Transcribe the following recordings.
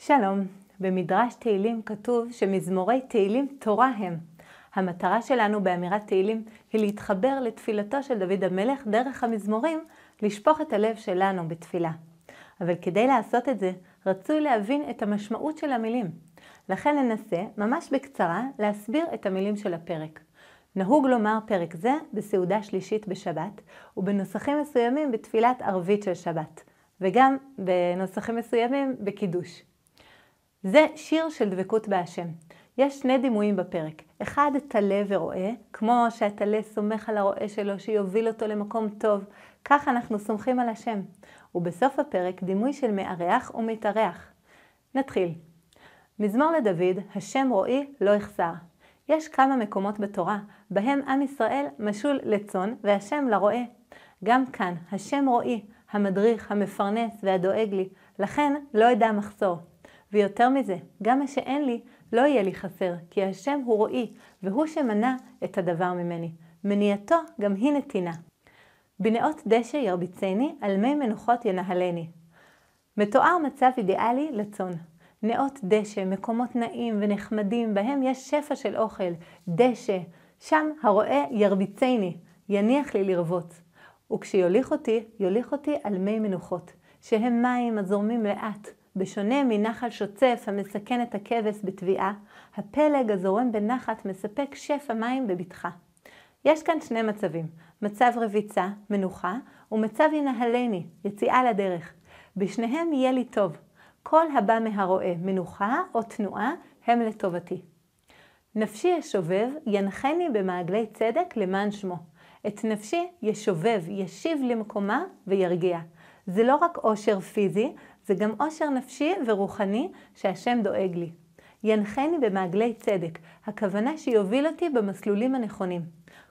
שלום, במדרש תהילים כתוב שמזמורי תהילים תורה הם. המטרה שלנו באמירת תהילים היא להתחבר לתפילתו של דוד המלך דרך המזמורים, לשפוך את הלב שלנו בתפילה. אבל כדי לעשות את זה, רצוי להבין את המשמעות של המילים. לכן ננסה, ממש בקצרה, להסביר את המילים של הפרק. נהוג לומר פרק זה בסעודה שלישית בשבת, ובנוסחים מסוימים בתפילת ערבית של שבת, וגם בנוסחים מסוימים בקידוש. זה שיר של דבקות בהשם. יש שני דימויים בפרק. אחד, תלה ורואה, כמו שהתלה סומך על הרואה שלו שיוביל אותו למקום טוב, כך אנחנו סומכים על השם. ובסוף הפרק דימוי של מארח ומתארח. נתחיל. מזמור לדוד, השם רואי לא יחסר. יש כמה מקומות בתורה, בהם עם ישראל משול לצאן והשם לרועה. גם כאן, השם רואי, המדריך, המפרנס והדואג לי, לכן לא ידע מחסור. ויותר מזה, גם מה שאין לי, לא יהיה לי חסר, כי השם הוא רואי, והוא שמנע את הדבר ממני. מניעתו גם היא נתינה. בנאות דשא ירביצני, על מי מנוחות ינהלני. מתואר מצב אידיאלי לצאן. נאות דשא, מקומות נעים ונחמדים, בהם יש שפע של אוכל, דשא, שם הרועה ירביצני, יניח לי לרבוץ. וכשיוליך אותי על מי מנוחות, שהם מים הזורמים לאט. בשונה מנחל שוצף המסכן את הכבש בתביעה, הפלג הזורם בנחת מספק שפע מים בבטחה. יש כאן שני מצבים, מצב רביצה, מנוחה, ומצב ינהלני, יציאה לדרך. בשניהם יהיה לי טוב. כל הבא מהרועה, מנוחה או תנועה, הם לטובתי. נפשי ישובב, ינחני במעגלי צדק למען שמו. את נפשי ישובב, ישיב למקומה וירגיע. זה לא רק עושר פיזי, זה גם עושר נפשי ורוחני שהשם דואג לי. ינחני במעגלי צדק, הכוונה שיוביל אותי במסלולים הנכונים.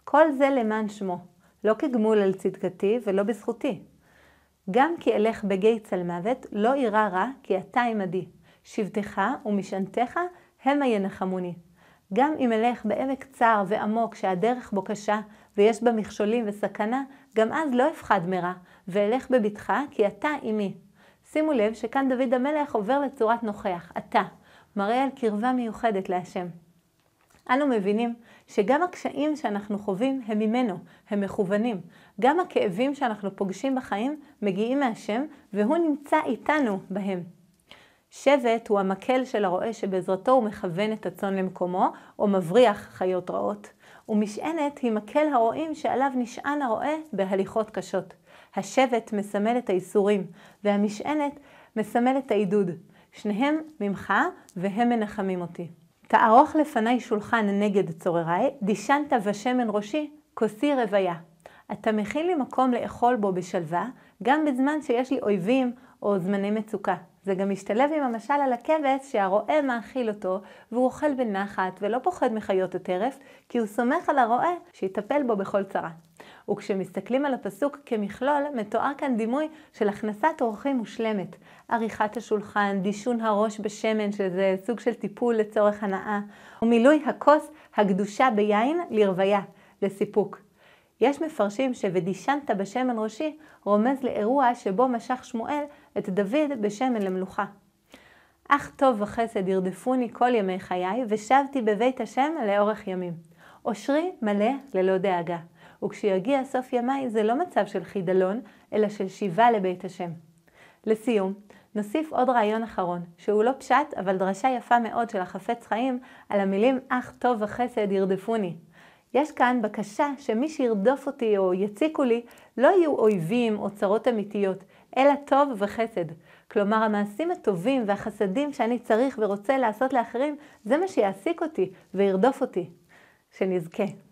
כל זה למען שמו, לא כגמול על צדקתי ולא בזכותי. גם כי אלך בגיא צל מוות, לא אירע רע כי אתה עמדי. שבטך ומשענתך המה ינחמוני. גם אם אלך בעמק צר ועמוק שהדרך בו קשה ויש בה מכשולים וסכנה, גם אז לא אפחד מרע, ואלך בביתך כי אתה עמי. שימו לב שכאן דוד המלך עובר לצורת נוכח, אתה, מראה על קרבה מיוחדת להשם. אנו מבינים שגם הקשיים שאנחנו חווים הם ממנו, הם מכוונים. גם הכאבים שאנחנו פוגשים בחיים מגיעים מהשם, והוא נמצא איתנו בהם. שבט הוא המקל של הרועה שבעזרתו הוא מכוון את הצאן למקומו, או מבריח חיות רעות. ומשענת היא מקל הרועים שעליו נשען הרועה בהליכות קשות. השבט מסמל את האיסורים, והמשענת מסמל את העידוד. שניהם ממך והם מנחמים אותי. תערוך לפני שולחן נגד צורריי, דישנת ושמן ראשי, כוסי רוויה. אתה מכין לי מקום לאכול בו בשלווה, גם בזמן שיש לי אויבים או זמני מצוקה. זה גם משתלב עם המשל על הכבש שהרועה מאכיל אותו, והוא אוכל בנחת ולא פוחד מחיות הטרף, כי הוא סומך על הרועה שיטפל בו בכל צרה. וכשמסתכלים על הפסוק כמכלול, מתואר כאן דימוי של הכנסת אורחים מושלמת. עריכת השולחן, דישון הראש בשמן, שזה סוג של טיפול לצורך הנאה, ומילוי הכוס הקדושה ביין לרוויה, לסיפוק. יש מפרשים ש"ודישנת בשמן ראשי" רומז לאירוע שבו משך שמואל את דוד בשמן למלוכה. אך טוב וחסד ירדפוני כל ימי חיי, ושבתי בבית השם לאורך ימים. אושרי מלא ללא דאגה. וכשיגיע סוף ימי זה לא מצב של חידלון, אלא של שיבה לבית השם. לסיום, נוסיף עוד רעיון אחרון, שהוא לא פשט, אבל דרשה יפה מאוד של החפץ חיים על המילים אך טוב וחסד ירדפוני. יש כאן בקשה שמי שירדוף אותי או יציקו לי לא יהיו אויבים או צרות אמיתיות, אלא טוב וחסד. כלומר, המעשים הטובים והחסדים שאני צריך ורוצה לעשות לאחרים, זה מה שיעסיק אותי וירדוף אותי. שנזכה.